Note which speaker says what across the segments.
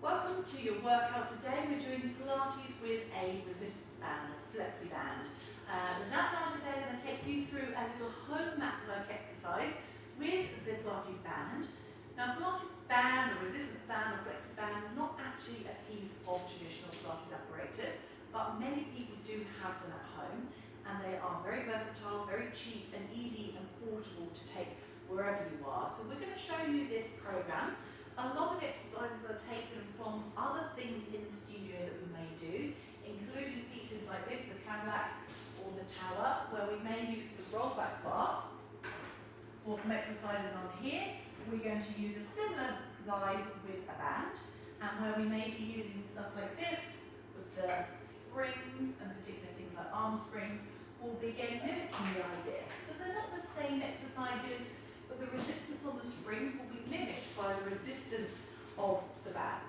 Speaker 1: Welcome to your workout. Today we're doing Pilates with a resistance band, a flexi band. The Zap band today, I'm going to take you through a little home mat work exercise with the Pilates band. Now Pilates band, or resistance band, or flexi band is not actually a piece of traditional Pilates apparatus, but many people do have them at home, and they are very versatile, very cheap and easy and portable to take wherever you are. So we're going to show you this program. A lot of exercises are taken from other things in the studio that we may do, including pieces like this, the Cadillac or the tower, where we may use the roll back bar. For some exercises on here, we're going to use a similar vibe with a band, and where we may be using stuff like this with the springs, and particularly things like arm springs, will be again mimicking the idea. So they're not the same exercises, but the resistance on the spring will be mimicked by the resistance of the band.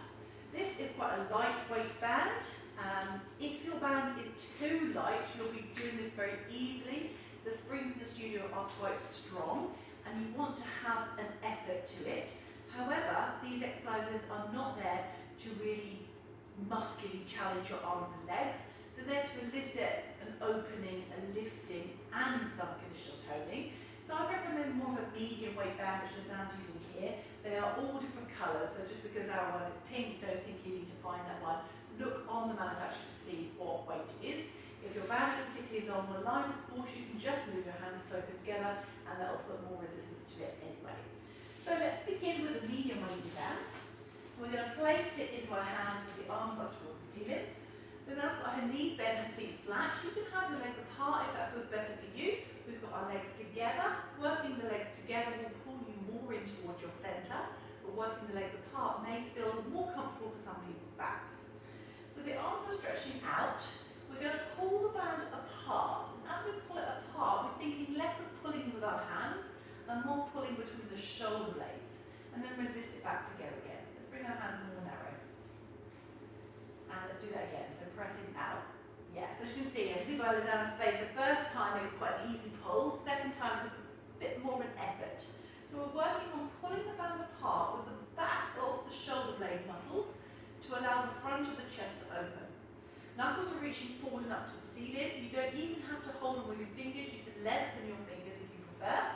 Speaker 1: This is quite a lightweight band. If your band is too light, you'll be doing this very easily. The springs in the studio are quite strong and you want to have an effort to it. However, these exercises are not there to really muscularly challenge your arms and legs. They're there to elicit an opening, a lifting and some conditional toning. So I recommend more of a medium weight band, which Lisanne's using here. They are all different colours, so just because our one is pink, don't think you need to find that one. Look on the manufacturer to see what weight it is. If your band is particularly long or light, of course, you can just move your hands closer together and that will put more resistance to it anyway. So let's begin with a medium weighted band. We're going to place it into our hands with the arms up towards the ceiling. Lisanne's got her knees bent, her feet flat. You can have your legs apart if that feels better for you. We've got our legs together. Working the legs together will pull you more in towards your centre, but working the legs apart may feel more comfortable for some people's backs. So the arms are stretching out. We're going to pull the band apart. And as we pull it apart, we're thinking less of pulling with our hands and more pulling between the shoulder blades, and then resist it back together again. Let's bring our hands more narrow. And let's do that again. So pressing out. Yeah, so as you can see by Lisanne's face, the first time it was quite an easy pull, second time it's a bit more of an effort. So we're working on pulling the band apart with the back of the shoulder blade muscles to allow the front of the chest to open. Knuckles are reaching forward and up to the ceiling. You don't even have to hold them with your fingers, you can lengthen your fingers if you prefer,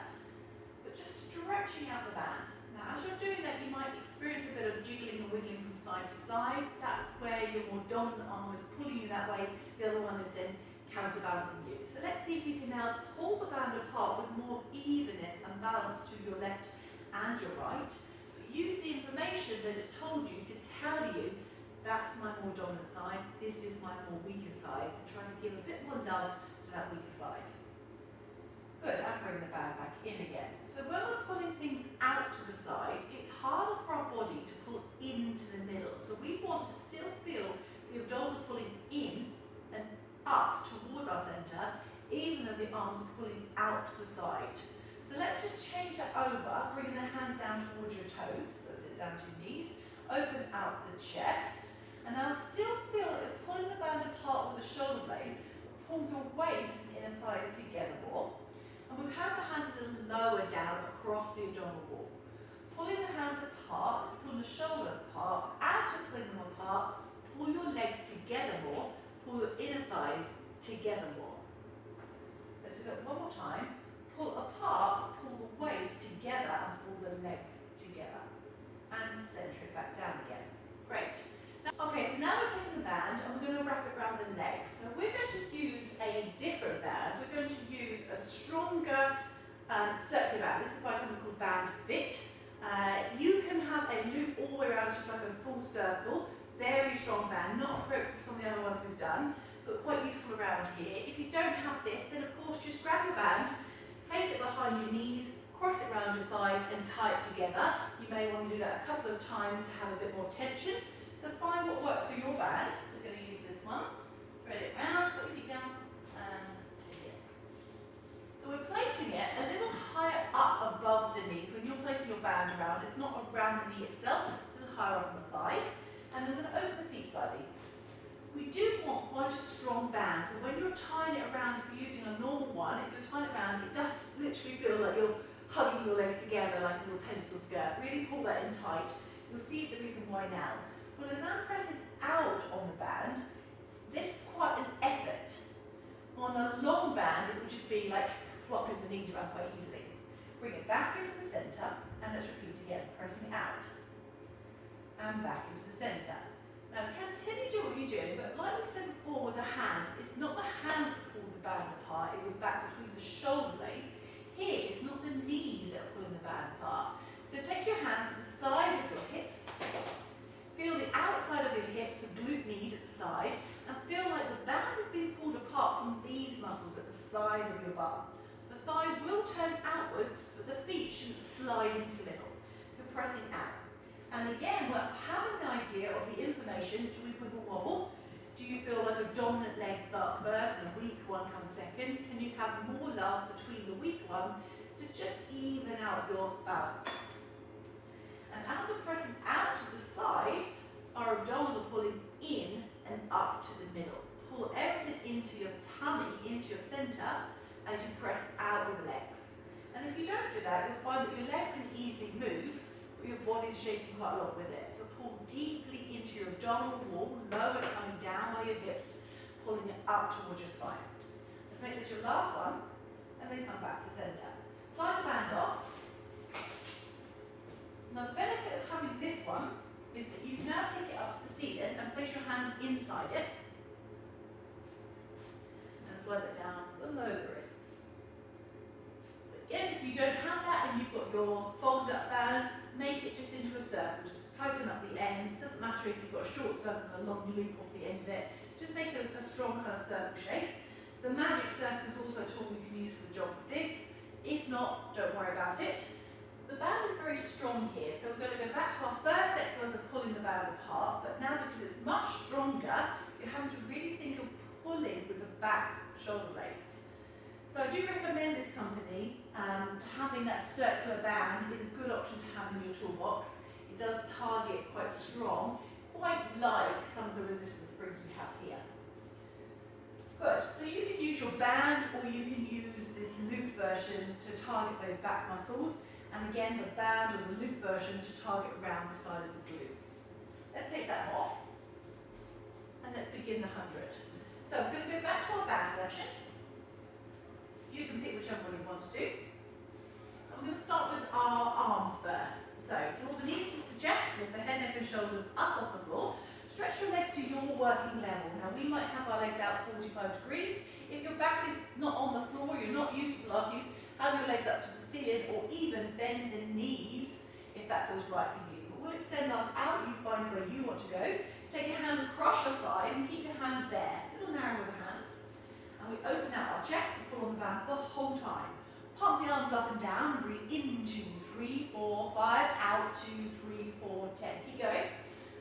Speaker 1: but just stretching out the band. Now as you're doing that, you might experience a bit of jiggling and wiggling from side to side. That's where your more dominant arm is pulling you that way, the other one is then counterbalancing you. So let's see if you can now pull the band apart with more evenness and balance to your left and your right. But use the information that it's told you to tell you that's my more dominant side, this is my more weaker side, and try to give a bit more love to that weaker side. Good, and bring the band back in again. So when we're pulling things out to the side, it's harder for our body to pull into the middle. So we want to still feel the abdominals are pulling in and up towards our centre, even though the arms are pulling out to the side. So let's just change that over, bringing the hands down towards your toes, so sit down to your knees, open out the chest, and now still feel that you're pulling the band apart with the shoulder blades, pull your waist and inner thighs together more. And we've had the hands a little lower down across the abdominal wall. Pulling the hands apart is pulling the shoulder apart. As you're pulling them apart, pull your legs together more, pull your inner thighs together more. Let's do that one more time. Pull apart, pull the waist together and pull the legs together. And centre it back down again. Great. Okay, so now we're taking the band and we're going to wrap it around the legs. So we're going to use a different band. We're going to use a stronger circular band. This is by a company called Band Fit. You can have a loop all the way around, it's just like a full circle. Very strong band, not appropriate for some of the other ones we've done, but quite useful around here. If you don't have this, then of course just grab your band, place it behind your knees, cross it around your thighs and tie it together. You may want to do that a couple of times to have a bit more tension. So find what works for your band. We're going to use this one. Thread it round, put your feet down, and here. So we're placing it a little higher up above the knees. When you're placing your band around, it's not around the knee itself, a little higher up on the thigh. And then we're going to open the feet slightly. We do want quite a strong band, so when you're tying it around, if you're using a normal one, if you're tying it around, it does literally feel like you're hugging your legs together like a little pencil skirt. Really pull that in tight. You'll see the reason why now. Well, as Anne presses out on the band, this is quite an effort. On a long band, it would just be like flopping the knees around quite easily. Bring it back into the centre, and let's repeat again, pressing out. And back into the centre. Now, continue to do what you're doing, but like we said before with the hands, it's not the hands that pull the band apart, it was back between the shoulder blades. Here, it's not the knees that are pulling the band apart. So take your hands to the side of your hips, feel the outside of your hips, the glute med at the side, and feel like the band is being pulled apart from these muscles at the side of your bum. The thigh will turn outwards, but the feet shouldn't slide into the middle. You're pressing out. And again, we're having the idea of the information. Do we wiggle wobble? Do you feel like a dominant leg starts first and a weak one comes second? Can you have more love between the weak one to just even out your balance? And as we're pressing out to the side, our abdominals are pulling in and up to the middle. Pull everything into your tummy, into your centre, as you press out with the legs. And if you don't do that, you'll find that your leg can easily move, but your body's shaking quite a lot with it. So pull deeply into your abdominal wall, lower tummy down by your hips, pulling it up towards your spine. Let's make this your last one, and then come back to centre. Slide the band off. Now the benefit of having this one is that you can now take it up to the ceiling and place your hands inside it. And slide it down below the wrists. But again, if you don't have that and you've got your folded up band, make it just into a circle. Just tighten up the ends. It doesn't matter if you've got a short circle and a long loop off the end of it. Just make a strong kind of circle shape. The magic circle is also a tool you can use for the job of this. If not, don't worry about it. The band is very strong here, so we're going to go back to our first exercise of pulling the band apart, but now because it's much stronger, you're having to really think of pulling with the back shoulder blades. So I do recommend this company. Having that circular band is a good option to have in your toolbox. It does target quite strong, quite like some of the resistance springs we have here. Good, so you can use your band or you can use this loop version to target those back muscles. And again, the band or the loop version to target around the side of the glutes. Let's take that off. And let's begin the 100. So we're going to go back to our band version. You can pick whichever one you want to do. And we're going to start with our arms first. So draw the knees into the chest, lift the head, neck and shoulders up off the floor. Stretch your legs to your working level. Now we might have our legs out 45 degrees. If your back is not on the floor, you're not used to Pilates, have your legs up to the ceiling or even bend the knees if that feels right for you. But we'll extend ours out, you find where you want to go. Take your hands across your thighs and keep your hands there, a little narrow with the hands. And we open out our chest and pull on the band the whole time. Pump the arms up and down, breathe in 2, 3, 4, 5, out 2, 3, 4, 10. Keep going.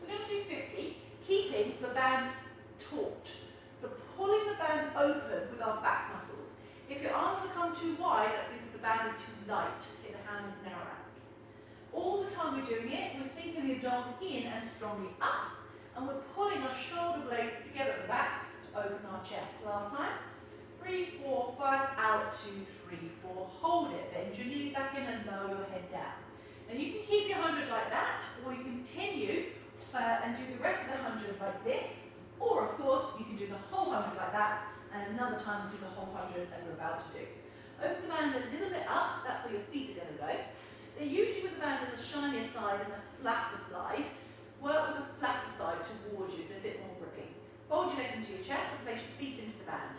Speaker 1: We're going to do 50, keeping the band taut. So pulling the band open with our back muscles. If your arms become too wide, that's because the band is too light. Take the hands narrower. All the time we're doing it, we're sinking the abdominals in and strongly up, and we're pulling our shoulder blades together at the back to open our chest. Last time. 3, 4, 5, out 2, 3, 4. Hold it. Bend your knees back in and lower your head down. Now you can keep your 100 like that, or you continue and do the rest of the 100 like this, or of course you can do the whole 100 like that, and another time do the whole 100 as we're about to do. Open the band a little bit up, that's where your feet are going to go. Then usually with the band there's a shinier side and a flatter side. Work with the flatter side towards you, so a bit more grippy. Fold your legs into your chest and place your feet into the band.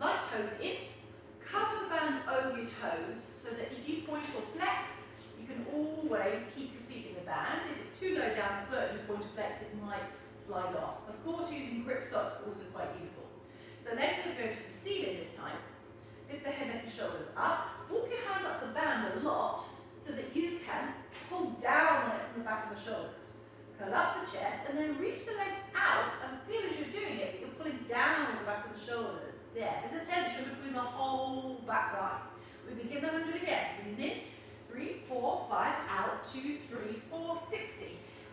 Speaker 1: Light toes in, cover the band over your toes so that if you point or flex, you can always keep your feet in the band. If it's too low down the foot and you point or flex, it might slide off. Of course, using grip socks is also quite useful. So legs are going to go to the ceiling this time. Lift the head, neck and shoulders up. Walk your hands up the band a lot so that you can pull down on it from the back of the shoulders. Curl up the chest and then reach the legs out and feel as you're doing it that you're pulling down on the back of the shoulders. There, there's a tension between the whole back line. We begin the 100 again. Breathe in. 3, 4, 5, out 2, 3, 4, 60.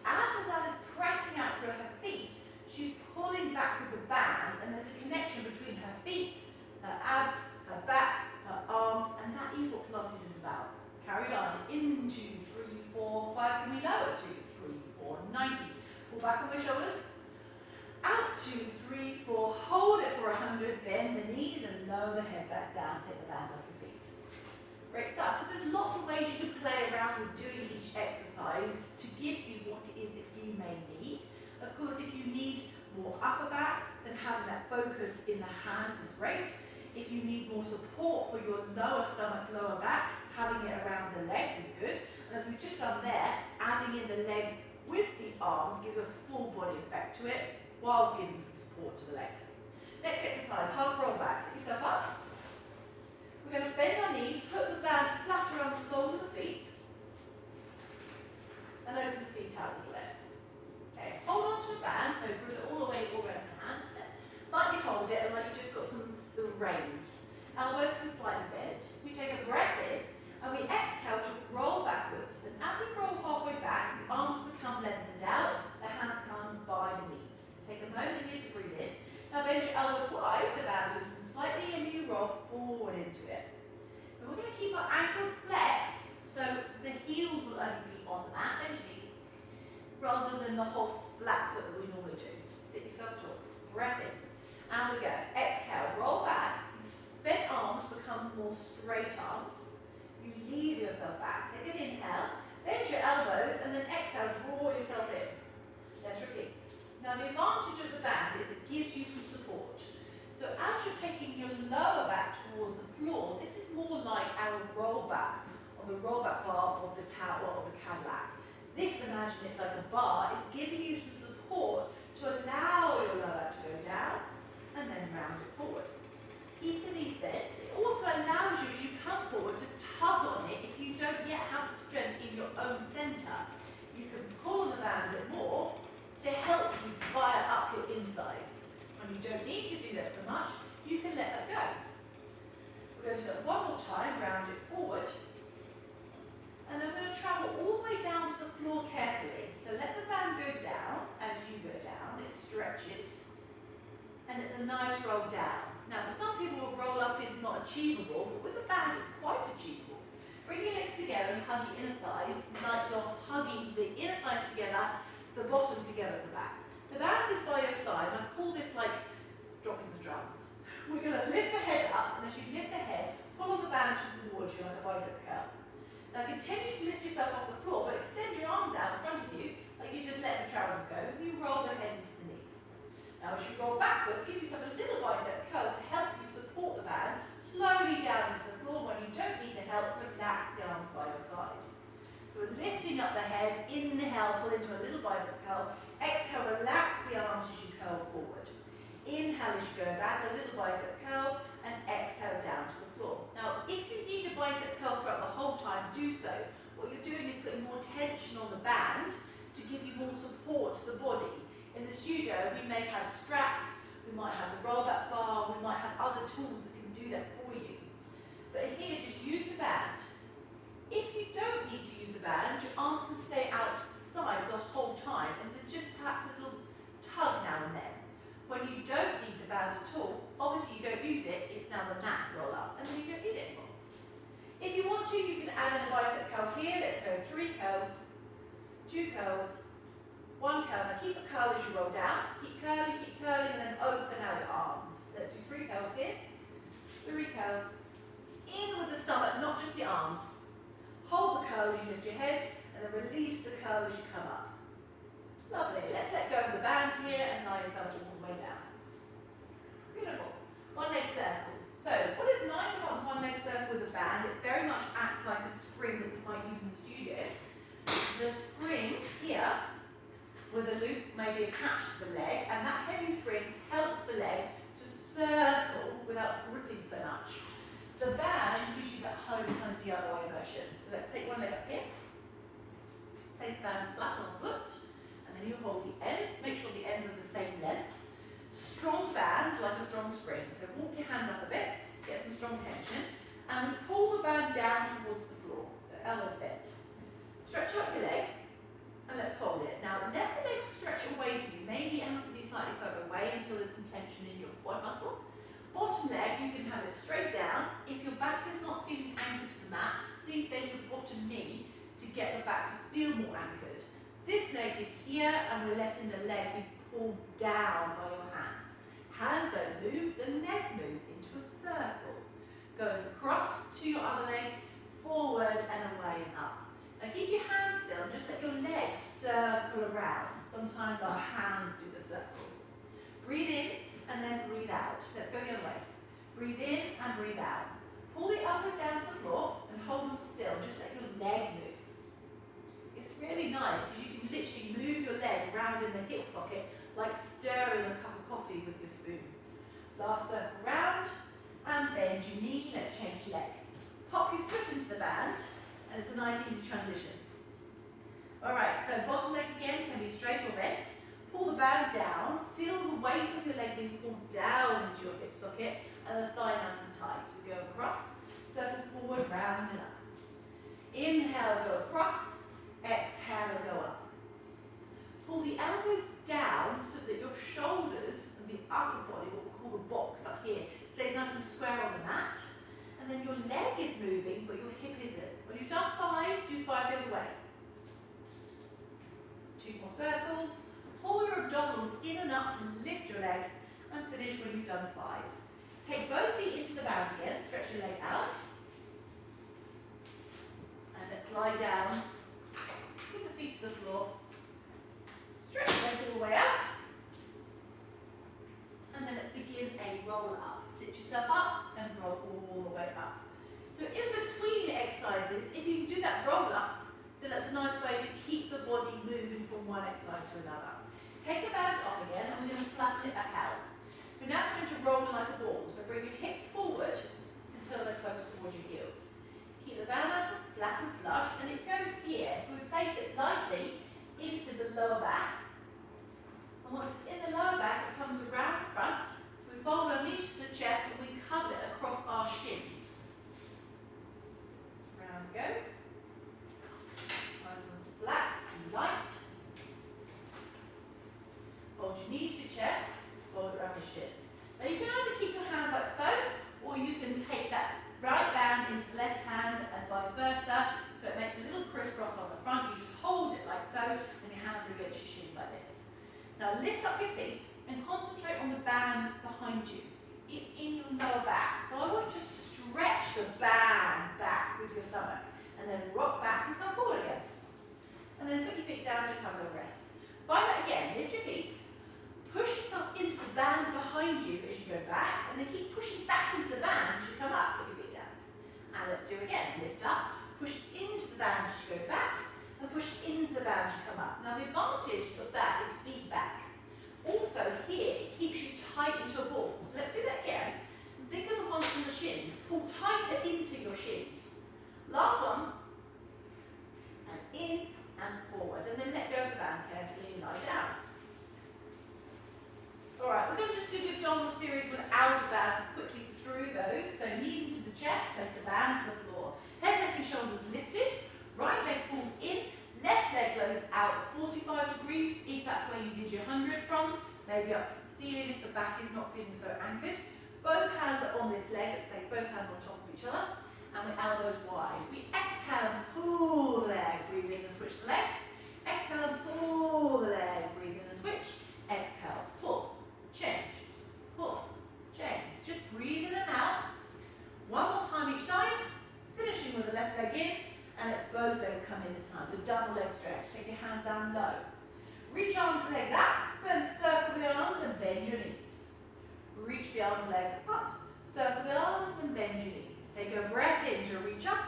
Speaker 1: As Suzanne is pressing out through her feet, she's pulling back with the band, and there's a connection between her feet, her abs, her back, her arms, and that is what Pilates is about. Carry on. In 2, 3, 4, 5. Can we lower? 2, 3, 4, 90. Pull back on my shoulders. Out, 2, 3, 4. Hold it for 100. Bend the knees and lower the head back down. Take the band off your feet. Great stuff. So there's lots of ways you can play around with doing each exercise to give you what it is that you may need. Of course, if you need more upper back, then having that focus in the hands is great. If you need more support for your lower stomach, lower back, having it around the legs is good. And as we've just done there, adding in the legs with the arms gives a full body effect to it, whilst giving some support to the legs. Next exercise, half roll back. Sit yourself up. We're going to bend our knees, put the band flat around the soles of the feet, and open the feet out a little bit. Okay, hold on to the band, so bring it all the way around the hands. Lightly hold it, and like you just got some little reins. Elbows can slightly bend. We take a breath in, and we exhale to roll backwards. And as we roll halfway back, the arms become lengthened out, the hands come by the knees. Take a moment here to breathe in. Now bend your elbows wide, the band loosens slightly, and you roll forward into it. And we're going to keep our ankles flexed, so the heels will only be on the mat, bend your knees, rather than the whole flat foot that we normally do. Sit yourself tall. Breath in. And we go. Exhale, roll back. Bent arms become more straight arms. You leave yourself back. Take an inhale. Bend your elbows, and then exhale, draw yourself in. Let's repeat. Now the advantage of the band is it gives you some support. So as you're taking your lower back towards the floor, this is more like our roll back on the roll back bar of the tower of the Cadillac. This, imagine it's like a bar, is giving you some support to allow your lower back to go down and then round it forward. Keep the knees bent. It also allows you, as you come forward, to tug on it if you don't yet have the strength in your own centre. You can pull on the band a bit more to help you fire up your insides. When you don't need to do that so much, you can let that go. We're going to do that one more time, round it forward. And then we're going to travel all the way down to the floor carefully. So let the band go down as you go down. It stretches. And it's a nice roll down. Now for some people, a roll up is not achievable, but with the band it's quite achievable. Bring your legs together and hug your inner thighs like you're hugging the inner thighs together, the bottom together at the back. The band is by your side, and I call this like dropping the trousers. We're going to lift the head up, and as you lift the head, pull on the band towards you like a bicep curl. Now continue to lift yourself off the floor, but extend your arms out in front of you, like you just let the trousers go, and you roll the head into the knees. Now as you roll backwards, give yourself a little bicep curl to help you support the band, slowly down into the floor. When you don't need the help, relax the arms by your side. So we're lifting up the head, inhale, pull into a little bicep curl, exhale, relax the arms as you curl forward. Inhale as you go back, a little bicep curl, and exhale down to the floor. Now, if you need a bicep curl throughout the whole time, do so. What you're doing is putting more tension on the band to give you more support to the body. In the studio, we may have straps, we might have the roll back bar, we might have other tools that can do that for you. But here, just use the band. If you don't need to use the band, your arms can stay out to the side the whole time, and there's just perhaps a little tug now and then. When you don't need the band at all, obviously you don't use it, it's now the mat roll up, and then you don't need it anymore. If you want to, you can add in a bicep curl here. Let's go 3 curls, 2 curls, 1 curl. Now keep the curl as you roll down. Keep curling, and then open out your arms. Let's do 3 curls here, 3 curls. In with the stomach, not just the arms. Hold the curl as you lift your head, and then release the curl as you come up. Lovely. Let's let go of the band here and lie yourself all the way down. Beautiful. One leg circle. So, what is nice about the one leg circle with the band, it very much acts like a spring that we might use in the studio. The spring here, with a loop maybe attached to the leg, and that heavy spring helps the leg to circle without gripping so much. The band gives you that home kind of DIY version. So let's take one leg up here. Place the band flat on the foot. And then you hold the ends. Make sure the ends are the same length. Strong band, like a strong spring. So walk your hands up a bit. Get some strong tension. And pull the band down towards the floor. So elbows bent. Stretch out your leg. And let's hold it. Now let the leg stretch away from you. Maybe it has to be slightly further away until there's some tension in your quad muscle. Bottom leg, you can have it straight down. If your back is not feeling anchored to the mat, please bend your bottom knee to get the back to feel more anchored. This leg is here, and we're letting the leg be pulled down by your hands. Hands don't move, the leg moves into a circle. Going across to your other leg, forward and away and up. Now keep your hands still, just let your legs circle around. Sometimes our hands do the circle. Breathe in and then breathe out. Let's go the other way. Breathe in and breathe out. Pull the elbows down to the floor and hold them still. Just let your leg move. It's really nice because you can literally move your leg round in the hip socket like stirring a cup of coffee with your spoon. Last circle round and bend your knee. Let's change leg. Pop your foot into the band and it's a nice easy transition. Alright, so bottom leg again can be straight or bent. Pull the band down, feel the weight of your leg being pulled down into your hip socket and the thigh nice and tight. We go across, circle forward, round and up. Inhale, go across, exhale, go up. Pull the elbows down so that your shoulders and the upper body, what we call the box up here, stays nice and square on the mat. And then your leg is moving, but your hip isn't. When you've done 5, do 5 the other way. 2 more circles. Pull your abdominals in and up to lift your leg and finish when you've done 5. Take both feet into the band again, stretch your leg out. And let's lie down. Put the feet to the floor. Stretch the legs all the way out. And then let's begin a roll up. Sit yourself up and roll all the way up. So in between the exercises, if you can do that roll up, then that's a nice way to keep the body moving from one exercise to another. Take the band off again and we're going to flatten it back out. We're now going to roll like a ball. So bring your hips forward until they're close towards your heels. Keep the band nice and flat and flush, and it goes here. So we place it lightly into the lower back. And once it's in the lower back, it comes around the front. We fold our knees to the chest and we cuddle it across our shins. Round it goes. Nice and flat and light. Hold your knees to your chest, fold it around your shins. Now you can either keep your hands like so, or you can take that right band into the left hand and vice versa, so it makes a little crisscross on the front. You just hold it like so, and your hands are against your shins like this. Now lift up your feet and concentrate on the band behind you. It's in your lower back, so I want you to stretch the band back with your stomach, and then rock back and come forward again. And then put your feet down, just have a little rest. Find that again, lift your feet. Push yourself into the band behind you as you go back, and then keep pushing back into the band as you come up. Put your feet down. And let's do it again. Lift up, push into the band as you go back, and push into the band as you come up. Now the advantage of that is feedback. Also here, it keeps you tight into a ball. So let's do that again. Think of the ones from the shins. Pull tighter into your shins. Last one. And in and forward. And then let go of the band carefully and lie down. Alright, we're going to just do the abdominal series without a band, so quickly through those. So knees into the chest, place the band to the floor. Head, neck and shoulders lifted. Right leg pulls in. Left leg goes out 45 degrees, if that's where you did your 100 from. Maybe up to the ceiling if the back is not feeling so anchored. Both hands are on this leg. Let's place both hands on top of each other. And with elbows wide. We exhale and pull the leg. Breathe in and switch the legs. Exhale and pull the leg. Breathe in and switch. Exhale, pull. Change, pull, change. Just breathe in and out. One more time each side. Finishing with the left leg in. And let's both legs come in this time. The double leg stretch. Take your hands down low. Reach arms and legs up. And circle the arms and bend your knees. Reach the arms and legs up. Circle the arms and bend your knees. Take a breath in to reach up.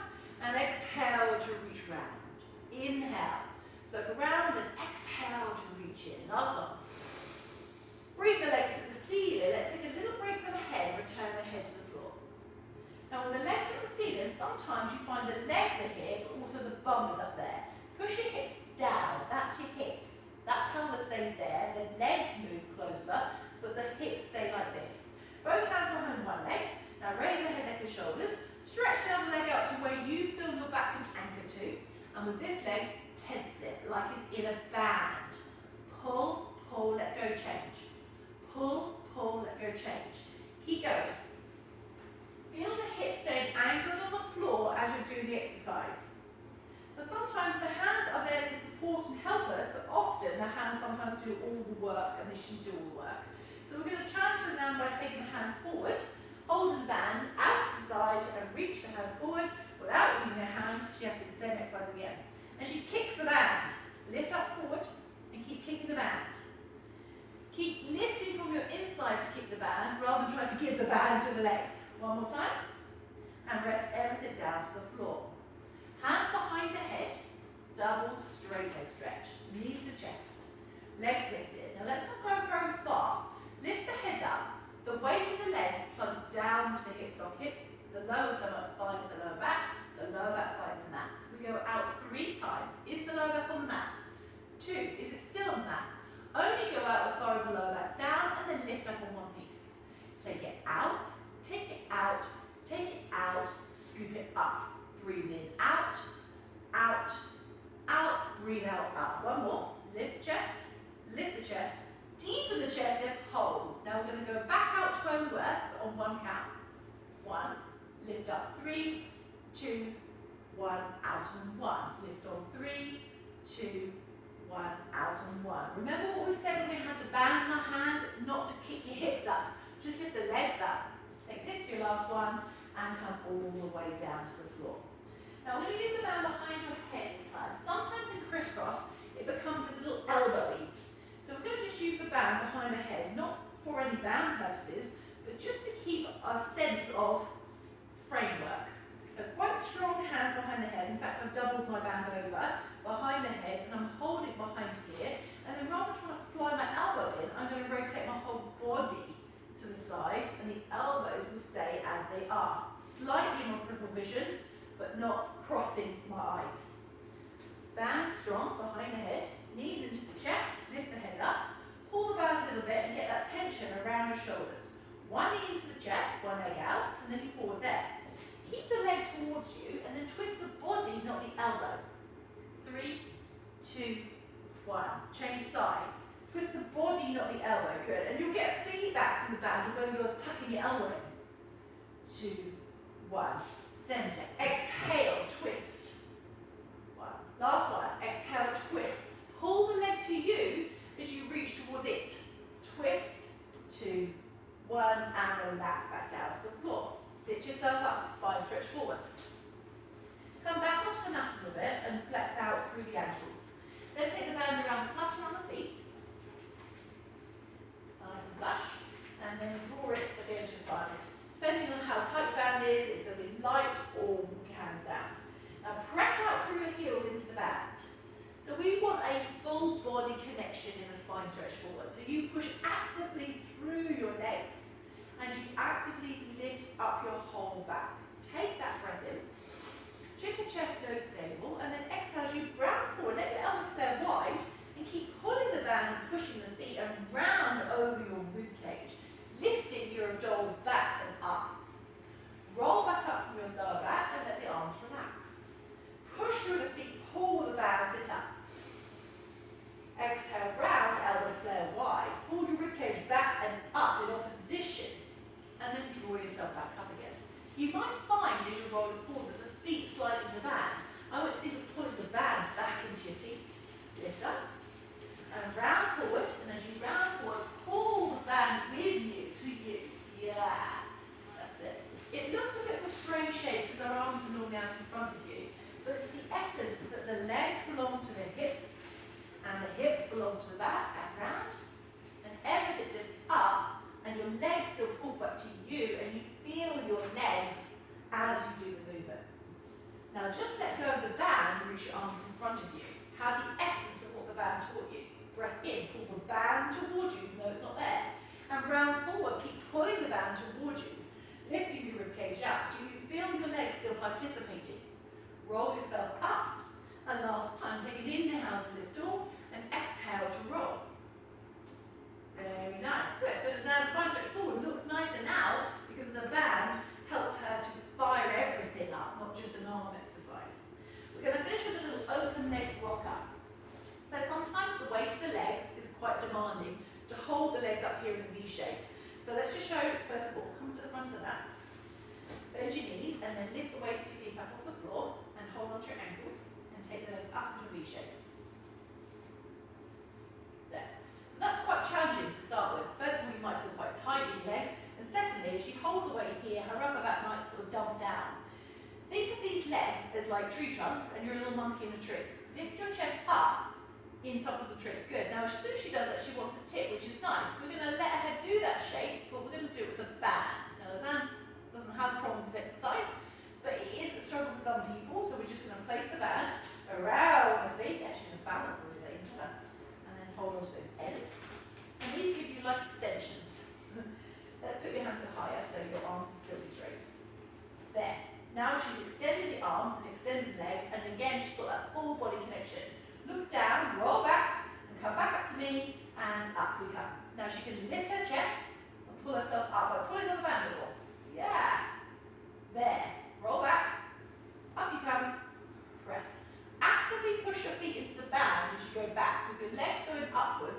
Speaker 1: And exhale to reach round. Inhale. Circle round and exhale to reach in. Last one. Breathe the legs to the ceiling. Let's take a little break from the head. Return the head to the floor. Now when the legs are at the ceiling, sometimes you find the legs are here, but also the bum is up there. Push your hips down. That's your hip. That pelvis stays there. The legs move closer, but the hips stay like this. Both hands behind one leg. Now raise the head, neck and shoulders. Stretch the other leg out to where you feel your back can anchor to. And with this leg, tense it like it's in a band. Pull, pull, let go, change. Pull, pull, let go, change. Keep going. Feel the hips staying anchored on the floor as you do the exercise. But sometimes the hands are there to support and help us, sometimes do all the work, and they shouldn't do all the work. So we're going to challenge Roseanne by taking the hands forward, holding the band out to the side, and reach the hands forward without using her hands. She has to do the same exercise again. And she kicks the band. Lift up forward and keep kicking the band. Keep lifting from your inside to kick the band rather than trying to give the band to the legs. One more time. And rest everything down to the floor. Hands behind the head. Double straight leg stretch. Knees to chest. Legs lifted. Now let's not go very far. Lift the head up. The weight of the legs plugs down to the hip sockets. The lower stomach finds the lower back. The lower back finds the mat. We go out 3 times. Is the lower back on the mat? 2. Is it still on the mat? Only go out as far as the lower back's down and then lift up on one piece. Take it out, take it out, take it out, scoop it up. Breathe in, out, out, out, breathe out, up. One more. Lift the chest, deepen the chest, lift, hold. Now we're going to go back out to where we were, but on 1 count. 1, lift up, 3, 2, 1, out and 1. Lift on 3, 2, 1, out and 1. Remember what we said when we had the band in our hand? Not to kick your hips up. Just lift the legs up. Take this to your last one and come all the way down to the floor. Now we're going to use the band behind your head this time. Sometimes in crisscross it becomes a little elbowy. So we're going to just use the band behind the head, not for any band purposes, but just to keep a sense of framework. So quite strong hands behind the head. In fact, I've doubled my band over behind the head and I'm holding behind here. And then rather than trying to fly my elbow in, I'm going to rotate my whole body to the side and the elbows will stay as they are. Slightly in my peripheral vision, but not crossing my eyes. Band strong behind the head, knees into the chest, lift the head up, pull the band a little bit and get that tension around your shoulders. 1 knee into the chest, 1 leg out, and then you pause there. Keep the leg towards you and then twist the body, not the elbow. 3, 2, 1. Change sides. Twist the body, not the elbow. Good. And you'll get feedback from the band whether you're tucking your elbow in. 2, 1. Center. Exhale, twist. 1. Last one. Exhale, twist. Pull the leg to you as you reach towards it. Twist. 2, 1. And relax back down to the floor. Sit yourself up, spine stretch forward. Come back onto the mat a little bit and flex out through the ankles. Let's take the band around, flutter on the feet. Nice and flush. And then draw it against your sides. Depending on how tight the band is, it's going to be light or walk your hands down. Now press out through your heels into the band. So we want a full body connection in a spine stretch forward. So you push actively through your legs and you actively lift up your whole back. Take that breath in. Chin to chest, nose to navel, and then exhale as you round forward. Let your elbows flare wide and keep pulling the band and pushing the feet around over your rib cage, lifting your abdominal back and up. Roll back up from your lower back and let the arms relax. Push through the feet, pull the band, sit up. Exhale, round, elbows flare wide. Pull your rib cage back and up in opposition, and then draw yourself back up again. You might find as you're rolling forward that the feet slide into the band. I want you to pull the band back into your feet. Lift up and round forward, and as you round forward, pull the band with you to you. Yeah, that's it. It looks a bit of a strange shape because our arms are normally out in front of you, but it's the essence that the legs belong to the hips and the hips belong to the back and round, and everything lifts up and your legs still pull back to you and you feel your legs as you do the movement. Now just let go of the band and reach your arms in front of you. Have the essence of what the band taught you. Breath in, pull the band towards you even though it's not there. And round forward, keep pulling the band towards you, lifting your ribcage up. Do you feel your legs still participating? Roll yourself up. And last time, take an inhale to lift tall and exhale to roll. Very nice, good. So the spine stretch forward looks nicer now because the band helped her to fire everything up, not just an arm exercise. We're going to finish with a little open leg rock up. So sometimes the weight of the legs is quite demanding to hold the legs up here in a V shape. So let's just show, first of all, come to the front of the mat. Bend your knees and then lift the weight of your feet up off the floor and hold onto your ankles and take the legs up into a V shape. There. like tree trunks and you're a little monkey in a tree. Lift your chest up in top of the tree. Good. Now as soon as she does that, she wants to tip, which is nice. We're going to let her do that shape, but we're going to do it with a band. Now Zan doesn't have a problem with this exercise, but it is a struggle for some people, so we're just going to place the band around the feet. Actually, the balance will do that into her. And then hold on to those ends. And these give you like extensions. Let's put your hands a bit higher so your arms will still be straight. There. Now she's extended the arms and extended the legs, and again she's got that full body connection. Look down, roll back, and come back up to me, and up we come. Now she can lift her chest and pull herself up by pulling on the band a little. Yeah. There. Roll back, up you come, press. Actively push your feet into the band as you go back with your legs going upwards